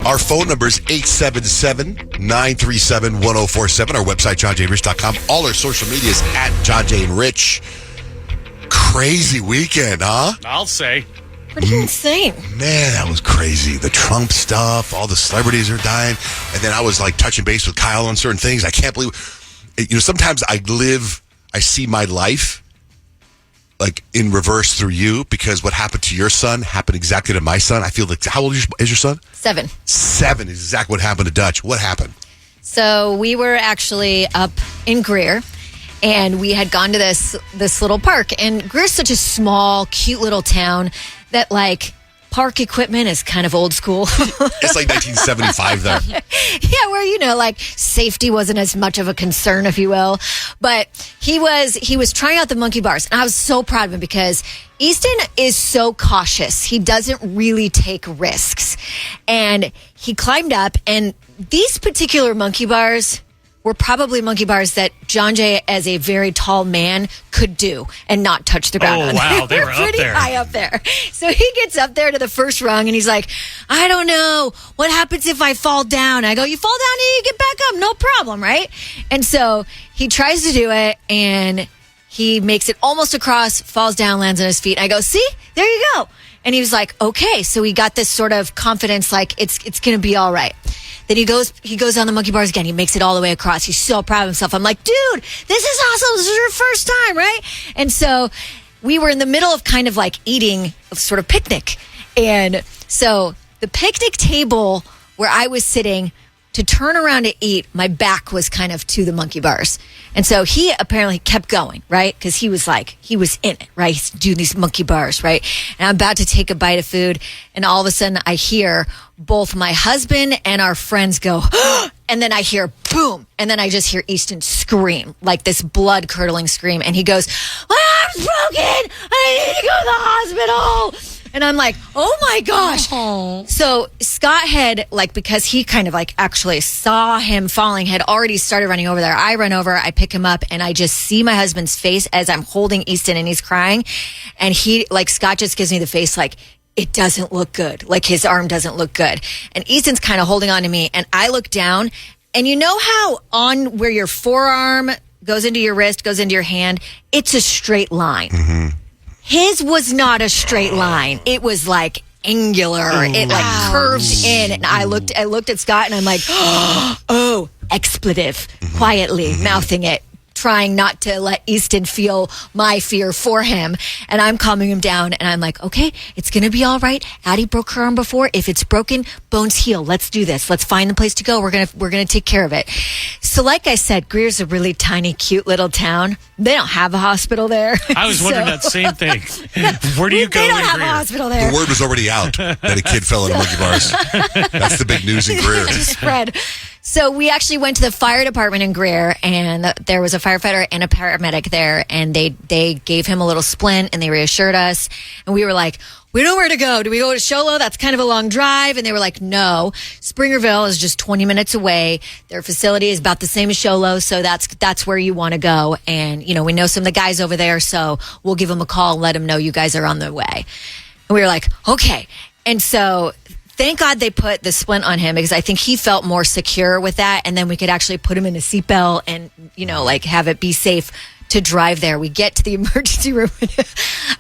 Our phone number is 877-937-1047. Our website, johnjrich.com. All our social media is at John J. and Rich. Crazy weekend, huh? I'll say. Pretty insane. Man, that was crazy. The Trump stuff, all the celebrities are dying. And then I was like touching base with Kyle on certain things. I can't believe, sometimes I see my life like in reverse through you, because what happened to your son happened exactly to my son. I feel like, how old is your son? 7. 7 is exactly what happened to Dutch. What happened? So we were actually up in Greer, and we had gone to this little park. And Greer's such a small, cute little town that like park equipment is kind of old school. It's like 1975 there. Yeah, where, like safety wasn't as much of a concern, if you will. But he was trying out the monkey bars. And I was so proud of him because Easton is so cautious. He doesn't really take risks. And he climbed up, and these particular monkey bars were probably monkey bars that John Jay, as a very tall man, could do and not touch the ground. Oh, wow. They were pretty up there. high up there. So he gets up there to the first rung, and he's like, I don't know. What happens if I fall down? I go, you fall down and you get back up. No problem, right? And so he tries to do it, and he makes it almost across, falls down, lands on his feet. I go, see? There you go. And he was like, okay. So he got this sort of confidence, like it's going to be all right. Then he goes on the monkey bars again. He makes it all the way across. He's so proud of himself. I'm like, dude, this is awesome. This is your first time, right? And so we were in the middle of kind of like eating a sort of picnic. And so the picnic table where I was sitting, to turn around to eat, my back was kind of to the monkey bars. And so he apparently kept going, right? Because he was in it, right? He's doing these monkey bars, right? And I'm about to take a bite of food, and all of a sudden I hear both my husband and our friends go, and then I hear boom, and then I just hear Easton scream, like this blood-curdling scream, and he goes, my arm's broken! I need to go to the hospital! And I'm like, oh my gosh. Oh. So Scott had, like, because he kind of like actually saw him falling, had already started running over there. I run over, I pick him up, and I just see my husband's face as I'm holding Easton, and he's crying. And Scott just gives me the face like, it doesn't look good. Like his arm doesn't look good. And Easton's kind of holding on to me, and I look down, and you know how on where your forearm goes into your wrist, goes into your hand, it's a straight line. Mm-hmm. His was not a straight line. It was like angular. It like curved in. And I looked at Scott, and I'm like, oh, expletive, quietly mouthing it, trying not to let Easton feel my fear for him. And I'm calming him down, and I'm like, okay, it's going to be all right. Addie broke her arm before. If it's broken, bones heal. Let's do this. Let's find the place to go. We're going to take care of it. So like I said, Greer's a really tiny, cute little town. They don't have a hospital there. I was wondering that same thing. Where do you go? They don't in have Greer? a hospital there. The word was already out that a kid fell in monkey bars. That's the big news in Greer. It just spread. So we actually went to the fire department in Greer, and there was a firefighter and a paramedic there, and they gave him a little splint, and they reassured us. And we were like, we know where to go. Do we go to Show Low? That's kind of a long drive. And they were like, no, Springerville is just 20 minutes away. Their facility is about the same as Show Low, so that's where you want to go. And, we know some of the guys over there, so we'll give them a call and let them know you guys are on the way. And we were like, okay. And so thank God they put the splint on him, because I think he felt more secure with that. And then we could actually put him in a seatbelt and, like have it be safe to drive there. We get to the emergency room.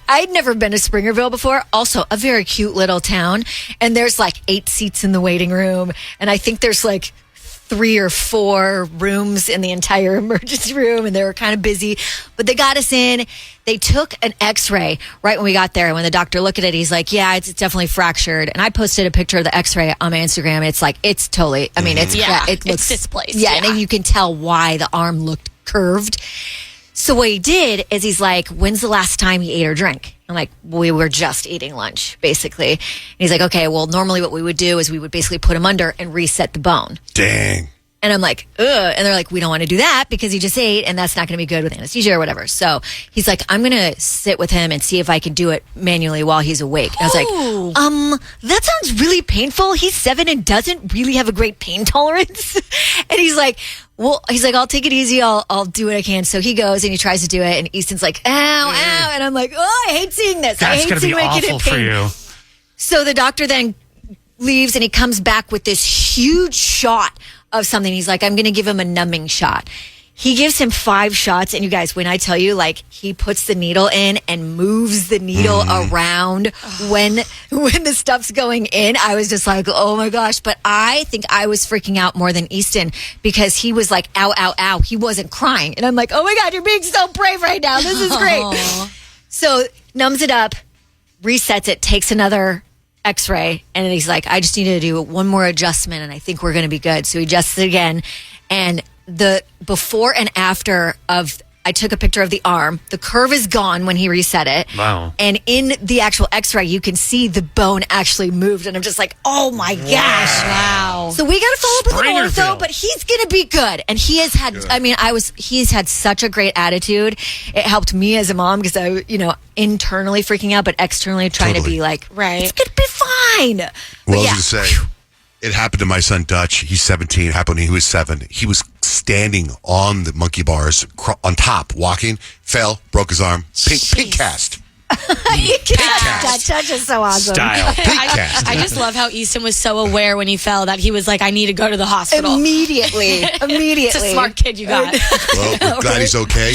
I'd never been to Springerville before. Also, a very cute little town. And there's like 8 seats in the waiting room. And I think there's like 3 or 4 rooms in the entire emergency room. And they were kind of busy. But they got us in. They took an x-ray right when we got there. And when the doctor looked at it, he's like, yeah, it's definitely fractured. And I posted a picture of the x-ray on my Instagram. And it's like, it's totally, I mean, it looks displaced. Yeah, and then you can tell why the arm looked curved. So what he did is he's like, when's the last time he ate or drank? I'm like, we were just eating lunch, basically. And he's like, okay, well, normally what we would do is we would basically put him under and reset the bone. Dang. And I'm like, ugh. And they're like, we don't want to do that because he just ate, and that's not going to be good with anesthesia or whatever. So he's like, I'm going to sit with him and see if I can do it manually while he's awake. And I was like, that sounds really painful. He's 7 and doesn't really have a great pain tolerance. And he's like, I'll take it easy. I'll do what I can. So he goes and he tries to do it, and Easton's like, ow, ow. And I'm like, oh, I hate seeing this. That's I hate going to seeing be my kid in awful pain. for you. So the doctor then leaves and he comes back with this huge shot of something. He's like, I'm going to give him a numbing shot. He gives him 5 shots. And you guys, when I tell you, like, he puts the needle in and moves the needle around when the stuff's going in, I was just like, oh my gosh. But I think I was freaking out more than Easton because he was like, ow, ow, ow. He wasn't crying. And I'm like, oh my God, you're being so brave right now. This is great. So numbs it up, resets it, takes another x-ray, and he's like, I just need to do one more adjustment and I think we're going to be good. So he adjusts it again, and the before and after of, I took a picture of the arm. The curve is gone when he reset it. Wow. And in the actual x-ray, you can see the bone actually moved, and I'm just like, oh my gosh. Wow. So we got to follow up with an Springerville. ortho, but he's going to be good. And he has had, he's had such a great attitude. It helped me as a mom because I, internally freaking out, but externally trying to Totally. be like, Right. it's going to be fine. Well, But I was yeah. going to say, it happened to my son Dutch. He's 17. It happened when he was 7. He was standing on the monkey bars on top, walking, fell, broke his arm. Pink cast. That touch is so awesome. Style. Pink cast. I just love how Easton was so aware when he fell that he was like, I need to go to the hospital. Immediately. It's a smart kid you got. Well, we're glad he's okay.